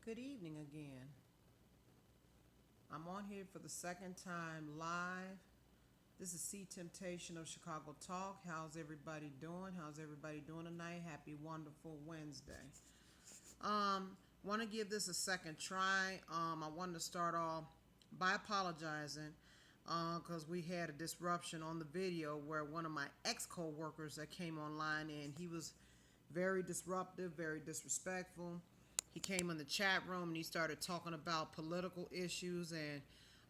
Good evening again. I'm on here for the second time live. This is C Temptation of Chicago Talk. How's everybody doing? How's everybody doing tonight? Happy wonderful Wednesday. Want to give this a second try. I wanted to start off by apologizing because we had a disruption on the video where one of my ex-co-workers that came online and he was very disruptive, very disrespectful. He came in the chat room and he started talking about political issues, and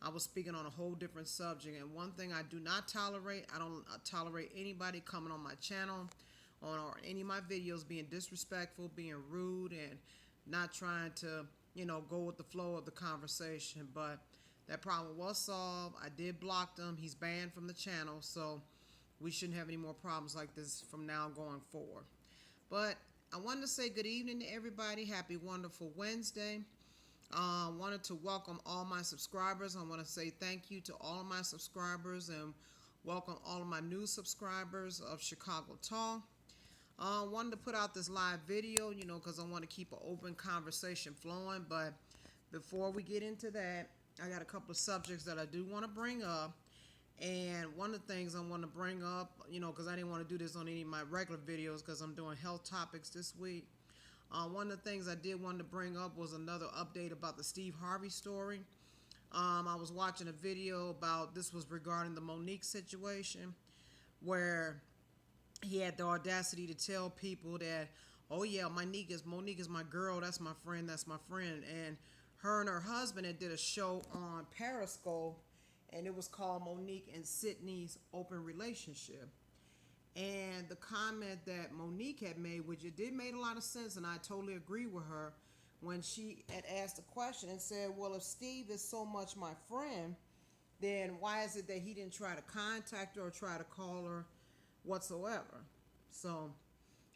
I was speaking on a whole different subject. And one thing I do not tolerate, I don't tolerate anybody coming on my channel or any of my videos being disrespectful, being rude, and not trying to, go with the flow of the conversation. But that problem was solved. I did block them. He's banned from the channel, so we shouldn't have any more problems like this from now going forward. But I wanted to say good evening to everybody. Happy wonderful Wednesday. Wanted to welcome all my subscribers. I want to say thank you to all of my subscribers and welcome all of my new subscribers of Chicago Talk. Wanted to put out this live video, because I want to keep an open conversation flowing. But before we get into that, I got a couple of subjects that I do want to bring up. And one of the things I want to bring up, because I didn't want to do this on any of my regular videos because I'm doing health topics this week. One of the things I did want to bring up was another update about the Steve Harvey story. I was watching a video about, this was regarding the Monique situation, where he had the audacity to tell people that, oh yeah, Monique is my girl, that's my friend. And her and her husband had did a show on Periscope, and it was called Monique and Sydney's Open Relationship. And the comment that Monique had made, which it did make a lot of sense, and I totally agree with her, when she had asked a question and said, well, if Steve is so much my friend, then why is it that he didn't try to contact her or try to call her whatsoever? So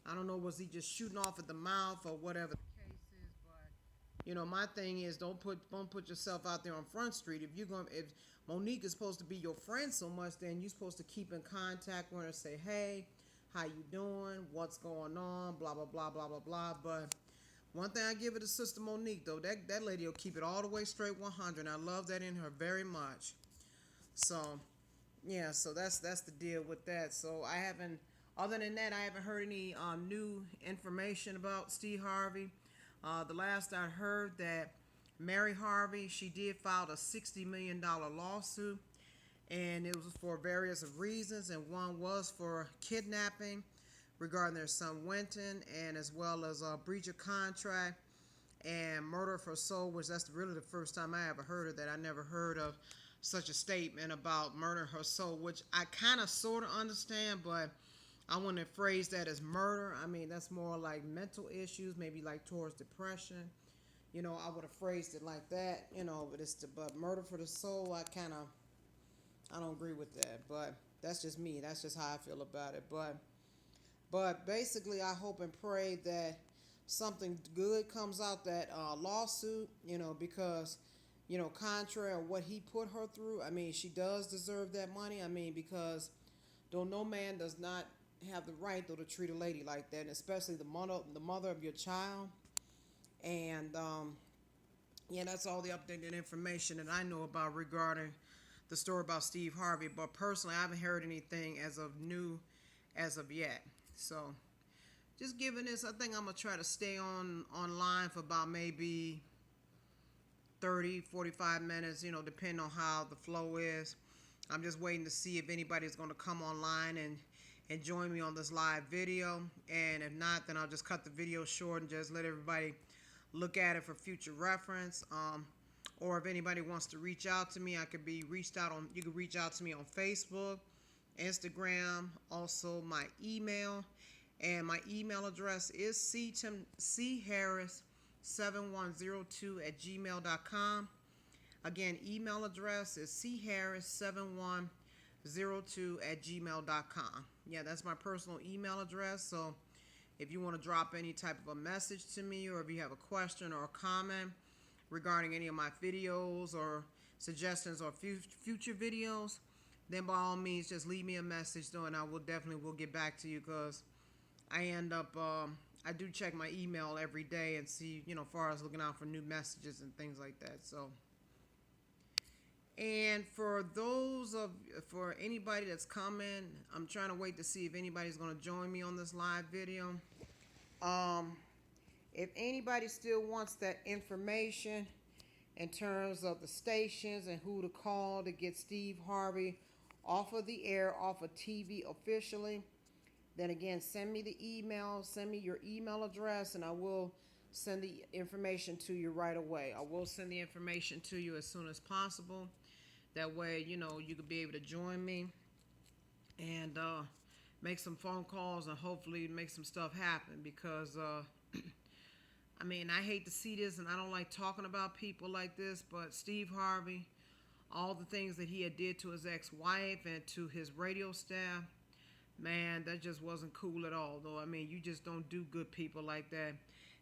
I don't know, was he just shooting off at the mouth or whatever the case is, but my thing is, don't put yourself out there on Front Street. If Monique is supposed to be your friend so much, then you're supposed to keep in contact with her, say, hey, how you doing, what's going on, blah blah blah blah blah blah. But one thing I give it to Sister Monique, though, that lady will keep it all the way straight 100, and I love that in her very much. So yeah, so that's the deal with that. So I haven't, other than that, I haven't heard any new information about Steve Harvey. The last I heard, that Mary Harvey, she did file a $60 million lawsuit, and it was for various reasons, and one was for kidnapping regarding their son Winton, and as well as a breach of contract and murder for soul, which that's really the first time I ever heard of that. I never heard of such a statement about murder her soul, which I kind of sort of understand, but I wouldn't have phrased that as murder. I mean, that's more like mental issues, maybe like towards depression. I would have phrased it like that, but murder for the soul, I don't agree with that. But that's just me. That's just how I feel about it. But basically, I hope and pray that something good comes out that lawsuit, because, contrary to what he put her through, I mean, she does deserve that money. I mean, because though no man does not have the right, though, to treat a lady like that, and especially the mother of your child. And yeah, that's all the updated information that I know about regarding the story about Steve Harvey. But personally, I haven't heard anything as of yet. So just giving this, I think I'm gonna try to stay online for about maybe 30, 45 minutes, depending on how the flow is. I'm just waiting to see if anybody's going to come online and join me on this live video. And if not, then I'll just cut the video short and just let everybody look at it for future reference. Or if anybody wants to reach out to me, you could reach out to me on Facebook, Instagram, also my email. And my email address is charris7102@gmail.com. Again, email address is charris7102@gmail.com. Yeah, that's my personal email address. So if you want to drop any type of a message to me, or if you have a question or a comment regarding any of my videos or suggestions or future videos, then by all means just leave me a message, though, and I will definitely get back to you, because I end up I do check my email every day and see, as far as looking out for new messages and things like that. So, and for anybody that's coming, I'm trying to wait to see if anybody's going to join me on this live video. Um, if anybody still wants that information in terms of the stations and who to call to get Steve Harvey off of the air, off of TV officially, then again, send me the email, send me your email address, and I will send the information to you right away. I will send the information to you as soon as possible. That way, you could be able to join me and make some phone calls and hopefully make some stuff happen because, I mean, I hate to see this and I don't like talking about people like this, but Steve Harvey, all the things that he had did to his ex-wife and to his radio staff, man, that just wasn't cool at all. Though, I mean, you just don't do good people like that,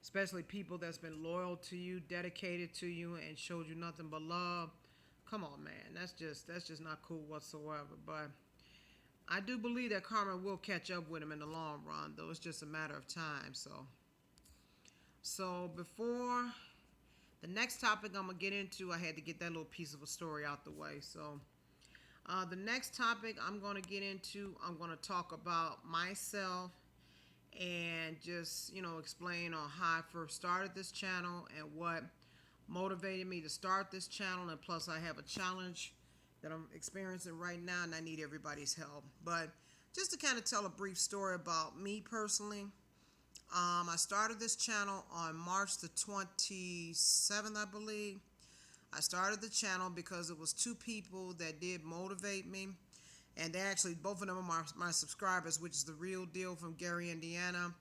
especially people that's been loyal to you, dedicated to you, and showed you nothing but love. Come on, man, that's just not cool whatsoever. But I do believe that karma will catch up with him in the long run, though it's just a matter of time. So before the next topic I'm gonna get into, I had to get that little piece of a story out the way. So the next topic I'm gonna get into, I'm gonna talk about myself and just explain on how I first started this channel and what motivated me to start this channel, and plus I have a challenge that I'm experiencing right now and I need everybody's help. But just to kind of tell a brief story about me personally, I started this channel on March the 27th, I believe. I started the channel because it was two people that did motivate me, and they actually, both of them are my subscribers, which is The Real Deal from Gary, Indiana,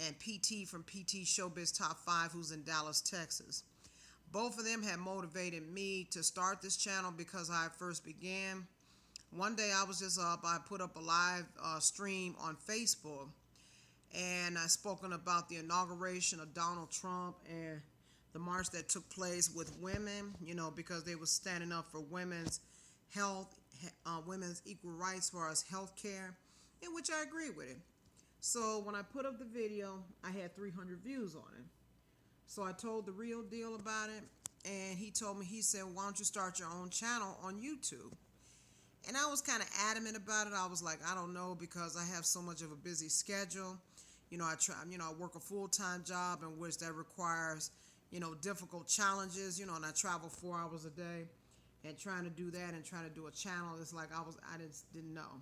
and PT from PT Showbiz Top 5, who's in Dallas, Texas. Both of them had motivated me to start this channel because I first began. One day I was just up, I put up a live stream on Facebook, and I spoken about the inauguration of Donald Trump and the march that took place with women, because they were standing up for women's health, women's equal rights as far as health care, in which I agree with it. So when I put up the video, I had 300 views on it. So I told The Real Deal about it, and he told me, he said, why don't you start your own channel on YouTube? And I was kind of adamant about it. I was like, I don't know, because I have so much of a busy schedule. I work a full-time job in which that requires, difficult challenges, and I travel 4 hours a day, and trying to do that and trying to do a channel, it's like I just didn't know.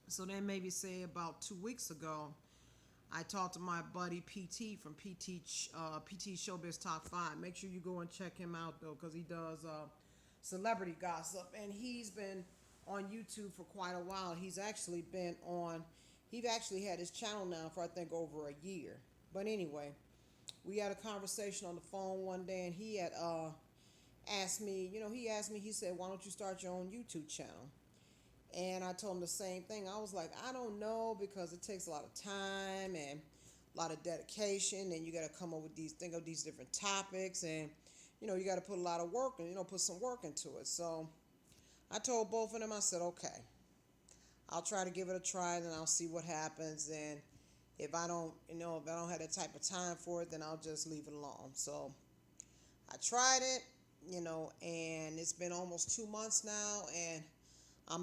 So then maybe say about 2 weeks ago, I talked to my buddy PT from PT Showbiz Top 5. Make sure you go and check him out, though, because he does celebrity gossip, and he's been on YouTube for quite a while. He's actually had his channel now for I think over a year. But anyway, we had a conversation on the phone one day, and he had asked me, he said, why don't you start your own YouTube channel? And I told him the same thing. I was like, I don't know, because it takes a lot of time and a lot of dedication, and you got to think of these different topics, and you got to put a lot of work and put some work into it. So I told both of them, I said, okay, I'll try to give it a try, and then I'll see what happens. And if I don't have that type of time for it, then I'll just leave it alone. So I tried it, and it's been almost 2 months now, and I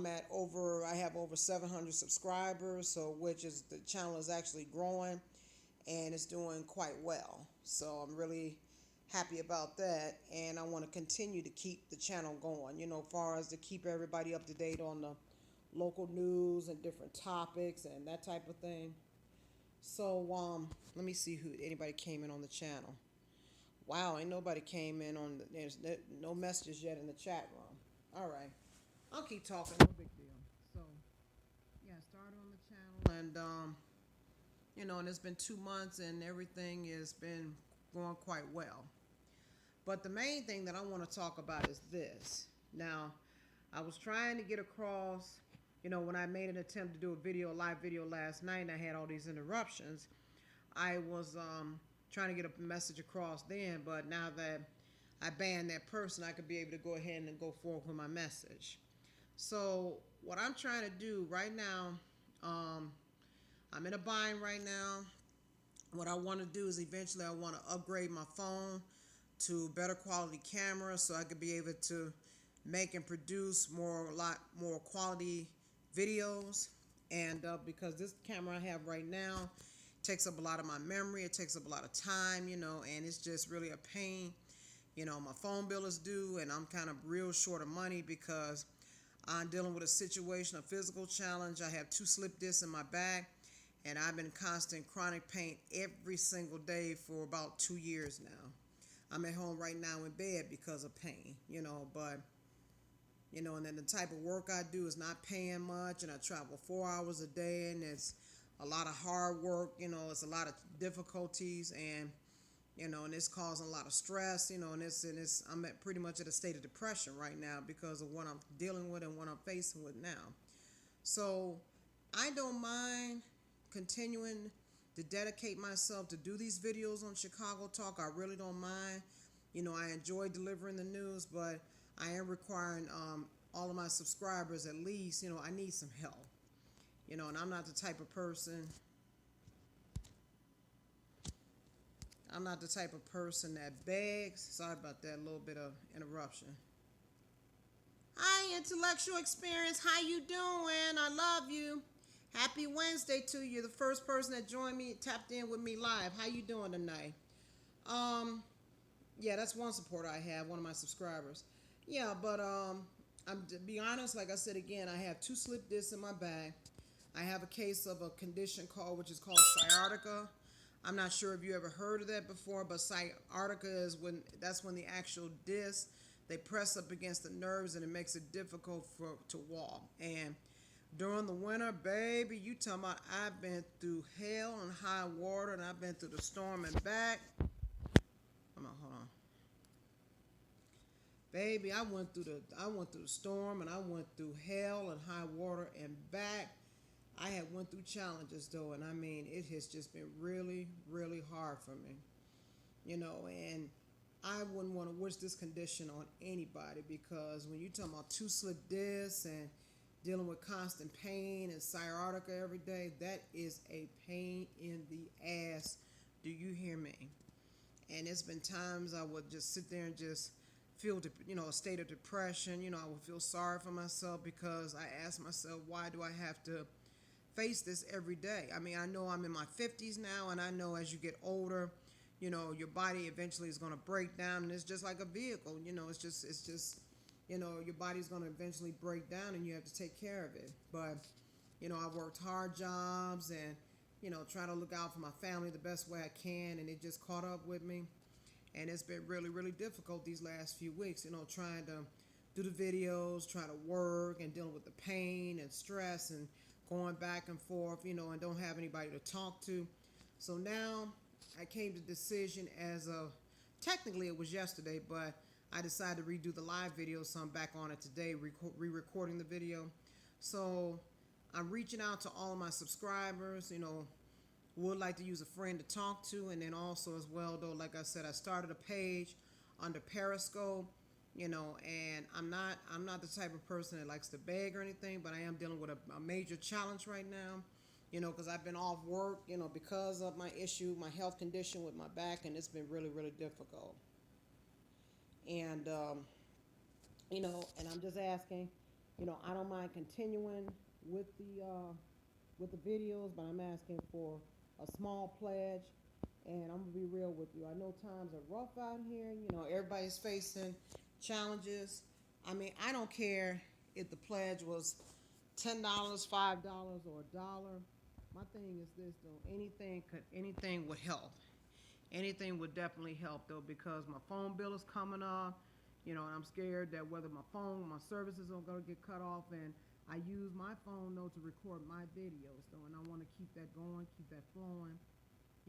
have over 700 subscribers, so the channel is actually growing, and it's doing quite well. So I'm really happy about that, and I want to continue to keep the channel going, as far as to keep everybody up to date on the local news and different topics and that type of thing. So let me see who anybody came in on the channel. Wow, ain't nobody came in there's no messages yet in the chat room. All right, I'll keep talking, no big deal. So yeah, I started on the channel, and and it's been 2 months, and everything has been going quite well. But the main thing that I want to talk about is this. Now, I was trying to get across, when I made an attempt to do a live video last night, and I had all these interruptions. I was trying to get a message across then, but now that I banned that person, I could be able to go ahead and go forward with my message. So what I'm trying to do right now, I'm in a bind right now. What I want to do is eventually I want to upgrade my phone to better quality camera so I could be able to make and produce a lot more quality videos. And because this camera I have right now takes up a lot of my memory, it takes up a lot of time, and it's just really a pain. My phone bill is due, and I'm kind of real short of money because I'm dealing with a situation, a physical challenge. I have 2 slip discs in my back, and I've been in constant chronic pain every single day for about 2 years now. I'm at home right now in bed because of pain, but and then the type of work I do is not paying much, and I travel 4 hours a day, and it's a lot of hard work, it's a lot of difficulties, and it's causing a lot of stress, and I'm at pretty much at a state of depression right now because of what I'm dealing with and what I'm facing with now. So I don't mind continuing to dedicate myself to do these videos on Chicago Talk. I really don't mind. I enjoy delivering the news, but I am requiring all of my subscribers at least, I need some help. And I'm not the type of person that begs. Sorry about that little bit of interruption. Hi, Intellectual Experience. How you doing? I love you. Happy Wednesday to you. The first person that joined me, tapped in with me live. How you doing tonight? Yeah, that's one supporter I have, one of my subscribers. Yeah, but I'm to be honest, like I said again, I have 2 slip discs in my bag. I have a case of a condition which is called sciatica. I'm not sure if you ever heard of that before, but sciatica is when the actual disc, they press up against the nerves and it makes it difficult to walk. And during the winter, baby, you talking about I've been through hell and high water, and I've been through the storm and back. Hold on. Baby, I went through the storm, and I went through hell and high water and back. I had went through challenges though, and I mean it has just been really, really hard for me. And I wouldn't want to wish this condition on anybody because when you're talking about 2 slip discs and dealing with constant pain and sciatica every day, that is a pain in the ass. Do you hear me? And it's been times I would just sit there and just feel, a state of depression. I would feel sorry for myself because I ask myself, why do I have to face this every day? I mean, I know I'm in my 50s now, and I know as you get older, your body eventually is going to break down, and it's just like a vehicle. It's just, your body's going to eventually break down, and you have to take care of it. But, I've worked hard jobs and, trying to look out for my family the best way I can, and it just caught up with me. And it's been really, really difficult these last few weeks, trying to do the videos, trying to work, and dealing with the pain and stress and going back and forth, and don't have anybody to talk to. So now I came to the decision technically it was yesterday, but I decided to redo the live video, so I'm back on it today, re-recording the video. So I'm reaching out to all of my subscribers, would like to use a friend to talk to, and then also as well though, like I said, I started a page under Periscope, and I'm not the type of person that likes to beg or anything, but I am dealing with a major challenge right now, because I've been off work, because of my health condition with my back, and it's been really, really difficult. And and I'm just asking, I don't mind continuing with the videos, but I'm asking for a small pledge. And I'm gonna be real with you. I know times are rough out here. Everybody's facing challenges. I mean, I don't care if the pledge was $10, $5, or $1. My thing is this though: anything would help. Anything would definitely help though, because my phone bill is coming up. And I'm scared that whether my services are gonna get cut off, and I use my phone though to record my videos though, and I want to keep that going, keep that flowing.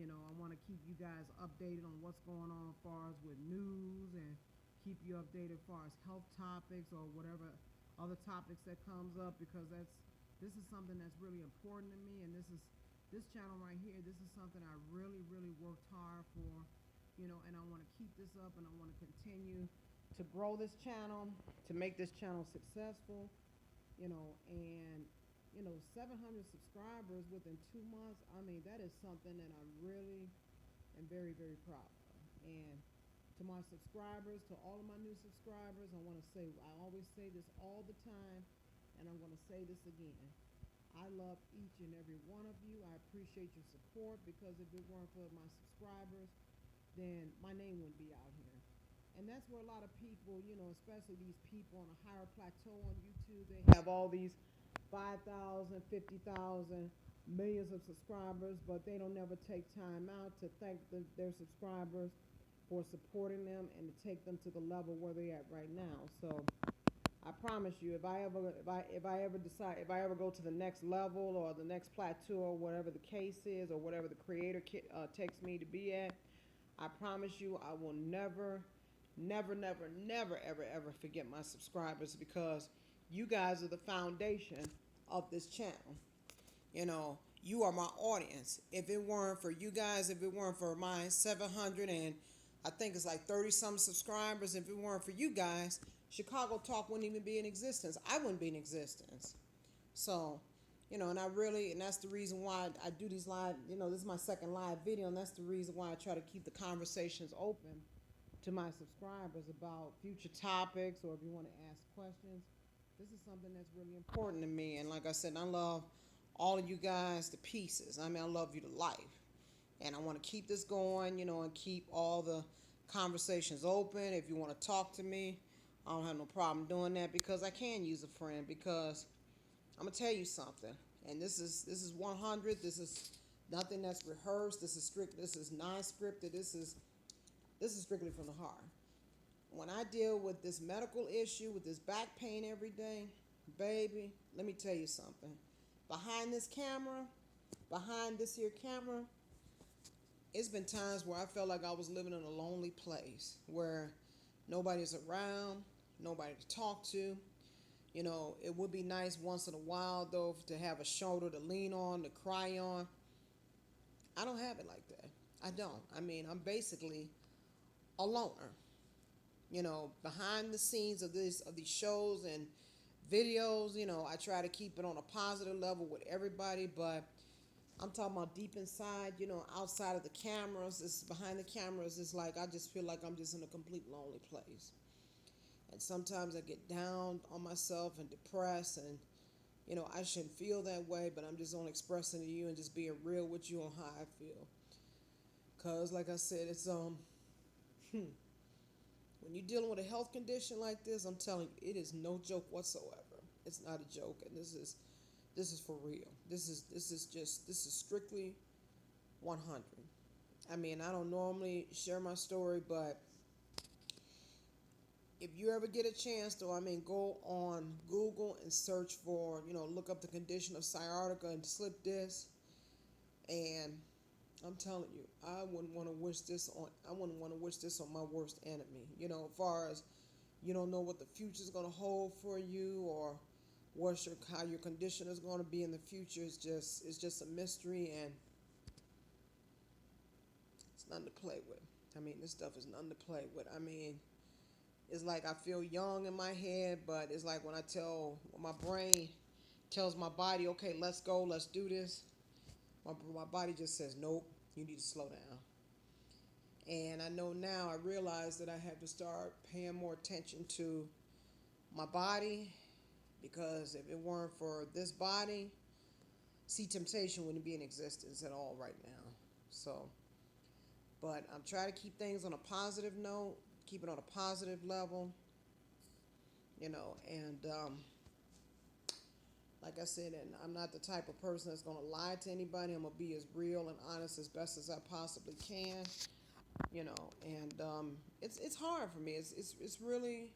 I want to keep you guys updated on what's going on as far as with news, and keep you updated as far as health topics or whatever other topics that comes up, because this is something that's really important to me, and this channel right here, this is something I really, really worked hard for, and I want to keep this up, and I want to continue to grow this channel, to make this channel successful, and 700 subscribers within 2 months. I mean, that is something that I really am very, very proud of. And to my subscribers, to all of my new subscribers, I want to say, I always say this all the time, and I'm going to say this again. I love each and every one of you. I appreciate your support, because if it weren't for my subscribers, then my name wouldn't be out here. And that's where a lot of people, especially these people on a higher plateau on YouTube, they have all these 5,000, 50,000, millions of subscribers, but they don't never take time out to thank their subscribers for supporting them and to take them to the level where they're at right now. So I promise you, if I ever go to the next level or the next plateau or whatever the case is or whatever the creator takes me to be at, I promise you I will never, never, never, never, ever, ever forget my subscribers, because you guys are the foundation of this channel. You are my audience. If it weren't for you guys, if it weren't for my 700 and I think it's like 30 some subscribers, if it weren't for you guys, Chicago Talk wouldn't even be in existence. I wouldn't be in existence. So, and and that's the reason why I do these live, this is my second live video, and that's the reason why I try to keep the conversations open to my subscribers about future topics, or if you want to ask questions. This is something that's really important to me. And like I said, I love all of you guys to pieces. I mean, I love you to life. And I want to keep this going, and keep all the conversations open. If you want to talk to me, I don't have no problem doing that, because I can use a friend. Because I'm going to tell you something. And this is 100. This is nothing that's rehearsed. This is non-scripted. This is strictly from the heart. When I deal with this medical issue, with this back pain every day, baby, let me tell you something. Behind this here camera, it's been times where I felt like I was living in a lonely place where nobody's around, nobody to talk to. It would be nice once in a while, though, to have a shoulder to lean on, to cry on. I don't have it like that. I don't. I mean, I'm basically a loner. Behind the scenes of these shows and videos, I try to keep it on a positive level with everybody, but I'm talking about deep inside, outside of the cameras, it's behind the cameras, it's like I just feel like I'm just in a complete lonely place. And sometimes I get down on myself and depressed, and I shouldn't feel that way, but I'm just only expressing to you and just being real with you on how I feel. Cause like I said, it's when you're dealing with a health condition like this, I'm telling you, it is no joke whatsoever. It's not a joke, and this is for real. This is strictly 100. I mean, I don't normally share my story, but if you ever get a chance to, go on Google and search for, look up the condition of sciatica and slip disc, and I'm telling you, I wouldn't want to wish this on my worst enemy. As far as you don't know what the future is going to hold for you, or how your condition is going to be in the future. It's just a mystery, and it's nothing to play with. I mean, this stuff is nothing to play with. I mean, it's like I feel young in my head, but it's like when my brain tells my body, okay, let's go, let's do this. My body just says, nope, you need to slow down. And I know now, I realize that I have to start paying more attention to my body, because if it weren't for this body, temptation wouldn't be in existence at all right now. So, but I'm trying to keep things on a positive note, keep it on a positive level, and like I said, and I'm not the type of person that's going to lie to anybody. I'm going to be as real and honest as best as I possibly can, and it's hard for me. It's really,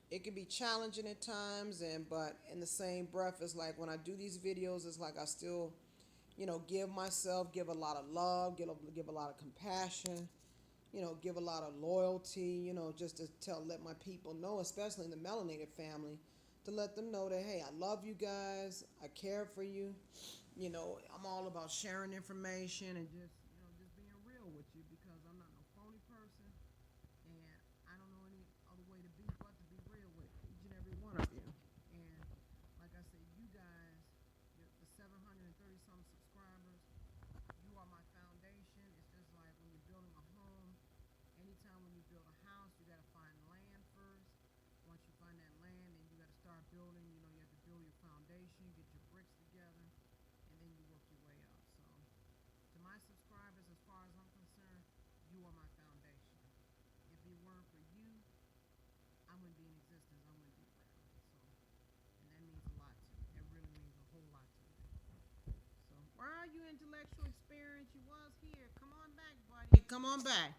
it can be challenging at times, but in the same breath, it's like when I do these videos, it's like I still, give a lot of love, give a lot of compassion, give a lot of loyalty, just to let my people know, especially in the melanated family, to let them know that, hey, I love you guys, I care for you, I'm all about sharing information and just being real with you, because I'm not no phony person, and I don't know any other way to be but to be real with each and every one of you. And like I said, you guys time when you build a house, you got to find land first. Once you find that land, then you got to start building. You know, you have to build your foundation, get your bricks together, and then you work your way up. So, to my subscribers, as far as I'm concerned, you are my foundation. If it weren't for you, I wouldn't be in existence. I wouldn't be around. So, and that means a lot to me. That really means a whole lot to me. So, where are you, intellectual experience? You was here. Come on back, buddy. Come on back.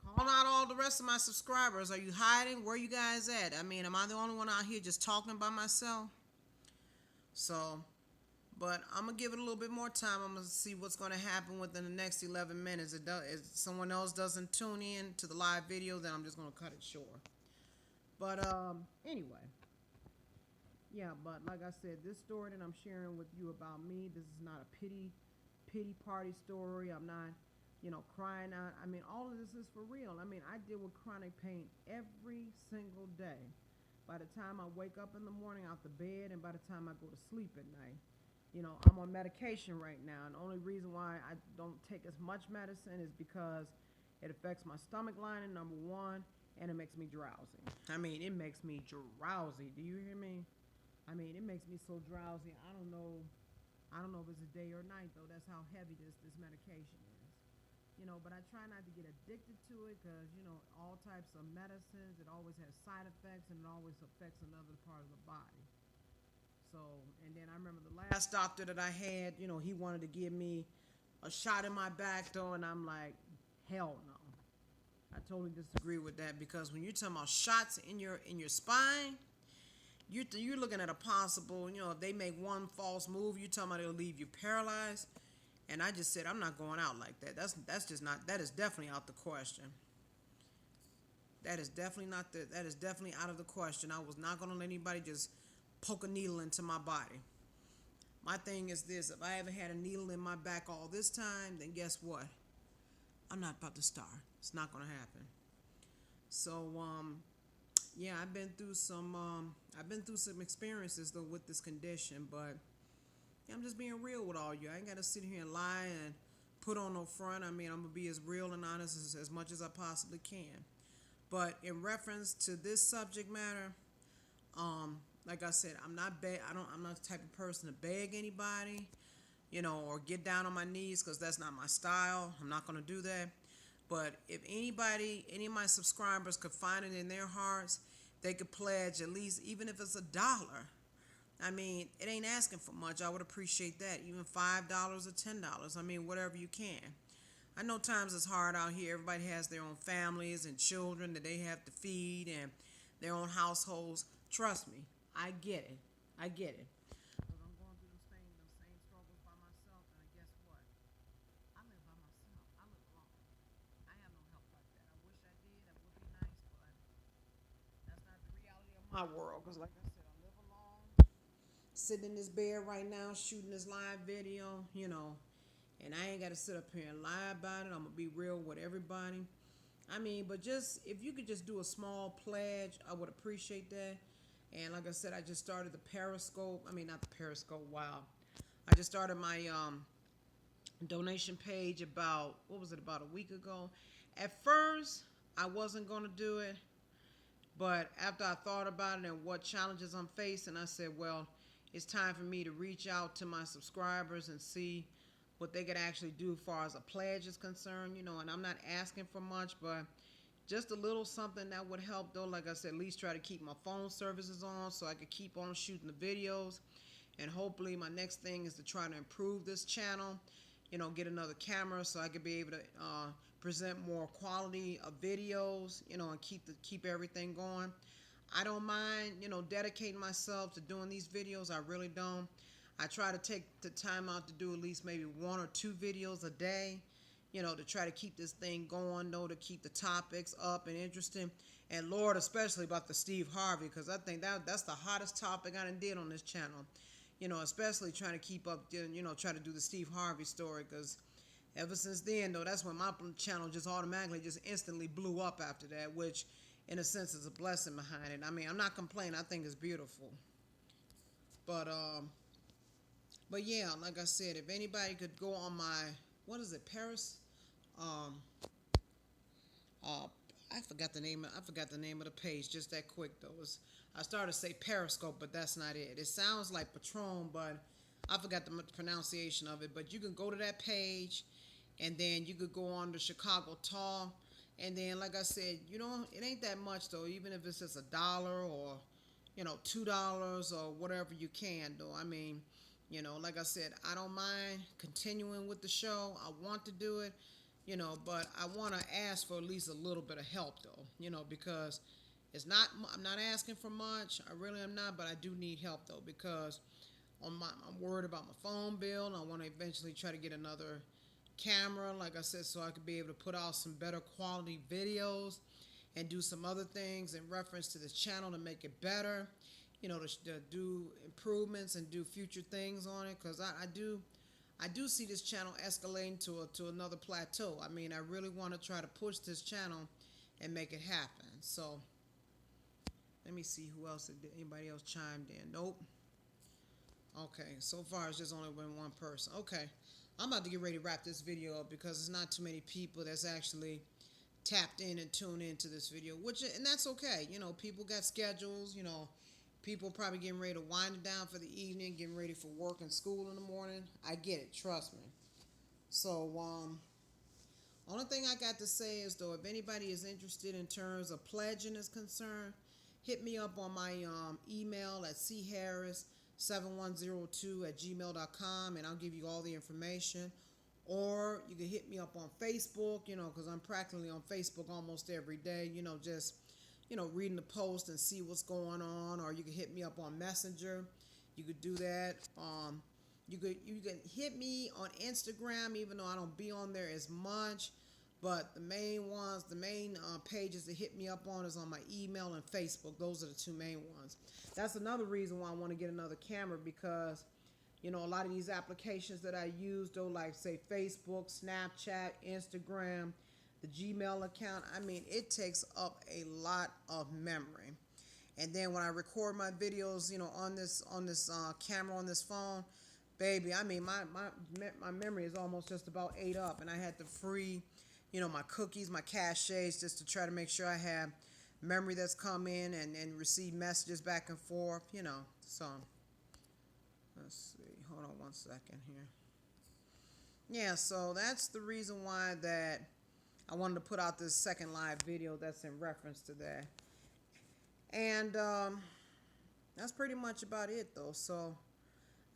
Call out all the rest of my subscribers. Are you hiding? Where you guys at? I mean, am I the only one out here just talking by myself? So, but I'm gonna give it a little bit more time. I'm gonna see what's gonna happen within the next 11 minutes. If someone else doesn't tune in to the live video, then I'm just gonna cut it short. But anyway, yeah. But like I said, this story that I'm sharing with you about me, this is not a pity party story. I'm not, crying out. I mean, all of this is for real. I mean, I deal with chronic pain every single day. By the time I wake up in the morning out the bed, and by the time I go to sleep at night, I'm on medication right now. And the only reason why I don't take as much medicine is because it affects my stomach lining, number one, and it makes me drowsy. I mean, it makes me drowsy. Do you hear me? I mean, it makes me so drowsy. I don't know. I don't know if it's a day or night though. That's how heavy this medication is. But I try not to get addicted to it because all types of medicines. It always has side effects and it always affects another part of the body. So, and then I remember the last doctor that I had. He wanted to give me a shot in my back though, and I'm like, hell no. I totally disagree with that because when you're talking about shots in your spine, you're looking at a possible, if they make one false move, you're talking about it'll leave you paralyzed. And I just said, I'm not going out like that. That's just not, that is definitely out the question. That is definitely out of the question. I was not going to let anybody just poke a needle into my body. My thing is this, if I ever had a needle in my back all this time, then guess what? I'm not about to start. It's not going to happen. So, yeah, I've been through some experiences though with this condition, but I'm just being real with all you. I ain't got to sit here and lie and put on no front. I mean, I'm going to be as real and honest as much as I possibly can. But in reference to this subject matter, like I said, I'm not the type of person to beg anybody, or get down on my knees because that's not my style. I'm not going to do that. But if any of my subscribers could find it in their hearts, they could pledge at least, even if it's $1. I mean, it ain't asking for much. I would appreciate that. Even $5 or $10. I mean, whatever you can. I know times it's hard out here. Everybody has their own families and children that they have to feed and their own households. Trust me, I get it. I get it. Because I'm going through those same struggles by myself, and guess what? I live by myself. I live alone. I have no help like that. I wish I did. That would be nice, but that's not the reality of my world. Because like I said, I live alone. Sitting in this bed right now, shooting this live video, and I ain't got to sit up here and lie about it. I'm going to be real with everybody. I mean, but just, if you could just do a small pledge, I would appreciate that. And like I said, I just started the Periscope. I mean, not the Periscope, wow. I just started my donation page about a week ago. At first, I wasn't going to do it. But after I thought about it and what challenges I'm facing, I said, well, it's time for me to reach out to my subscribers and see what they could actually do as far as a pledge is concerned, and I'm not asking for much, but just a little something that would help though. Like I said, at least try to keep my phone services on so I could keep on shooting the videos. And hopefully my next thing is to try to improve this channel, get another camera so I could be able to present more quality of videos, and keep everything going. I don't mind, dedicating myself to doing these videos. I really don't. I try to take the time out to do at least maybe 1 or 2 videos a day, to try to keep this thing going, to keep the topics up and interesting. And Lord, especially about the Steve Harvey, because I think that's the hottest topic I done did on this channel. Especially trying to keep up, try to do the Steve Harvey story, because ever since then, though, that's when my channel just automatically, just instantly blew up after that, which in a sense is a blessing behind it. I mean, I'm not complaining. I think it's beautiful. But yeah, like I said, if anybody could go on my, what is it, uh, I forgot the name of the page just that quick though. I started to say Periscope, but that's not it. It sounds like Patron, but I forgot the pronunciation of it. But you can go to that page, and then you could go on to Chicago Talk, and then like I said, it ain't that much though. Even if it's just $1 or $2 or whatever you can do. I mean, like I said, I don't mind continuing with the show. I want to do it, but I want to ask for at least a little bit of help though, because I'm not asking for much. I really am not, but I do need help though because I'm worried about my phone bill, and I want to eventually try to get another camera, like I said, so I could be able to put out some better quality videos and do some other things in reference to this channel to make it better, to do improvements and do future things on it, because I do see this channel escalating to another plateau. I mean, I really want to try to push this channel and make it happen. So let me see who else did anybody else chimed in. Nope. Okay, so far it's just only been one person. Okay, I'm about to get ready to wrap this video up because there's not too many people that's actually tapped in and tuned into this video, and that's okay. People got schedules. People probably getting ready to wind it down for the evening, getting ready for work and school in the morning. I get it, trust me. So, only thing I got to say is though, if anybody is interested in terms of pledging is concerned, hit me up on my email at charris7102@gmail.com, and I'll give you all the information. Or you can hit me up on Facebook, because I'm practically on Facebook almost every day, just, reading the post and see what's going on. Or you can hit me up on Messenger. You could do that. You can hit me on Instagram, even though I don't be on there as much. But the main pages to hit me up on is on my email and Facebook. Those are the two main ones. That's another reason why I want to get another camera, because a lot of these applications that I use, though, like, say, Facebook, Snapchat, Instagram, the Gmail account, I mean, it takes up a lot of memory. And then when I record my videos, on this camera, on this phone, baby, I mean, my memory is almost just about ate up. And I had to free, my cookies, my caches, just to try to make sure I have memory that's come in and receive messages back and forth, so... Let's see. Hold on one second here. Yeah, so that's the reason why that I wanted to put out this second live video that's in reference to that. And that's pretty much about it, though. So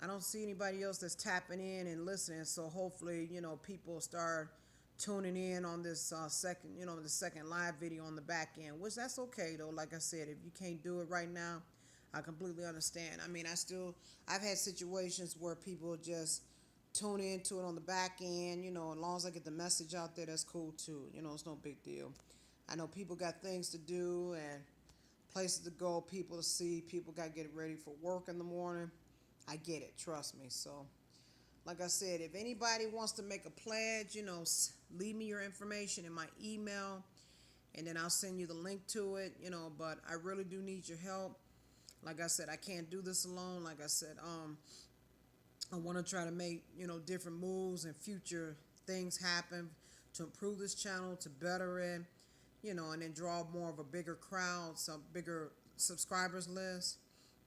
I don't see anybody else that's tapping in and listening. So hopefully, people start tuning in on this the second live video on the back end, which that's okay, though. Like I said, if you can't do it right now, I completely understand. I mean, I've had situations where people just tune into it on the back end, as long as I get the message out there, that's cool too. It's no big deal. I know people got things to do and places to go, people to see, people got to get ready for work in the morning. I get it, trust me. So, like I said, if anybody wants to make a pledge, leave me your information in my email, and then I'll send you the link to it, but I really do need your help. Like I said, I can't do this alone. Like I said, I want to try to make, different moves and future things happen to improve this channel, to better it, and then draw more of a bigger crowd, some bigger subscribers list.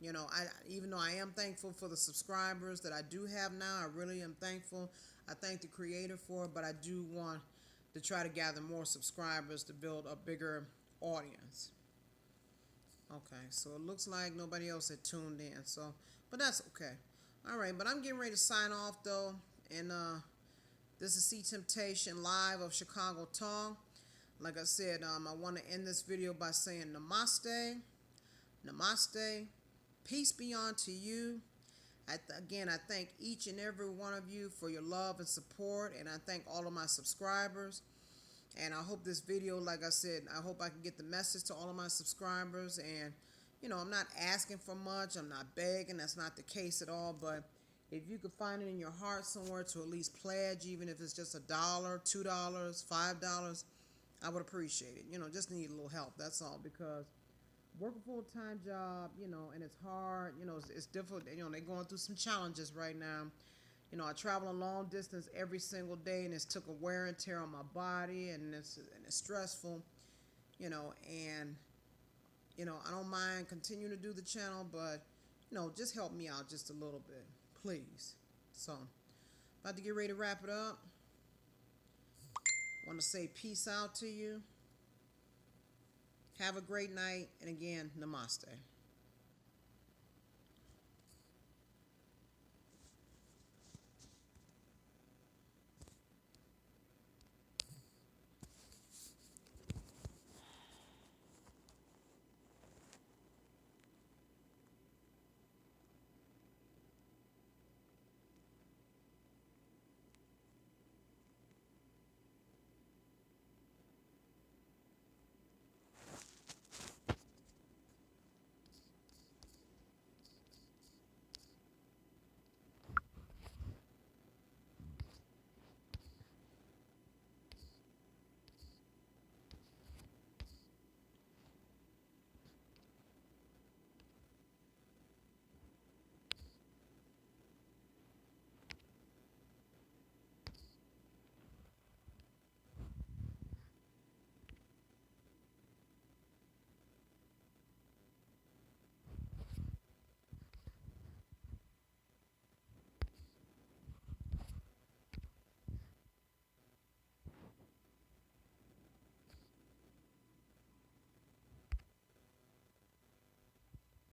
Even though I am thankful for the subscribers that I do have now, I really am thankful. I thank the creator for it, but I do want to try to gather more subscribers to build a bigger audience. Okay, so it looks like nobody else had tuned in, but that's okay. All right, but I'm getting ready to sign off, though, and this is C Temptation live of Chicago Talk. Like I said, I want to end this video by saying namaste, namaste, peace be unto you. Again, I thank each and every one of you for your love and support, and I thank all of my subscribers. And I hope this video, like I said, I hope I can get the message to all of my subscribers. And, I'm not asking for much. I'm not begging. That's not the case at all. But if you could find it in your heart somewhere to at least pledge, even if it's just $1, $2, $5, I would appreciate it. Just need a little help. That's all. Because work a full-time job, and it's hard. It's difficult. They're going through some challenges right now. You know, I travel a long distance every single day, and it's took a wear and tear on my body, and it's stressful. You know, and I don't mind continuing to do the channel, but just help me out just a little bit, please. So, about to get ready to wrap it up. Want to say peace out to you. Have a great night, and again, namaste.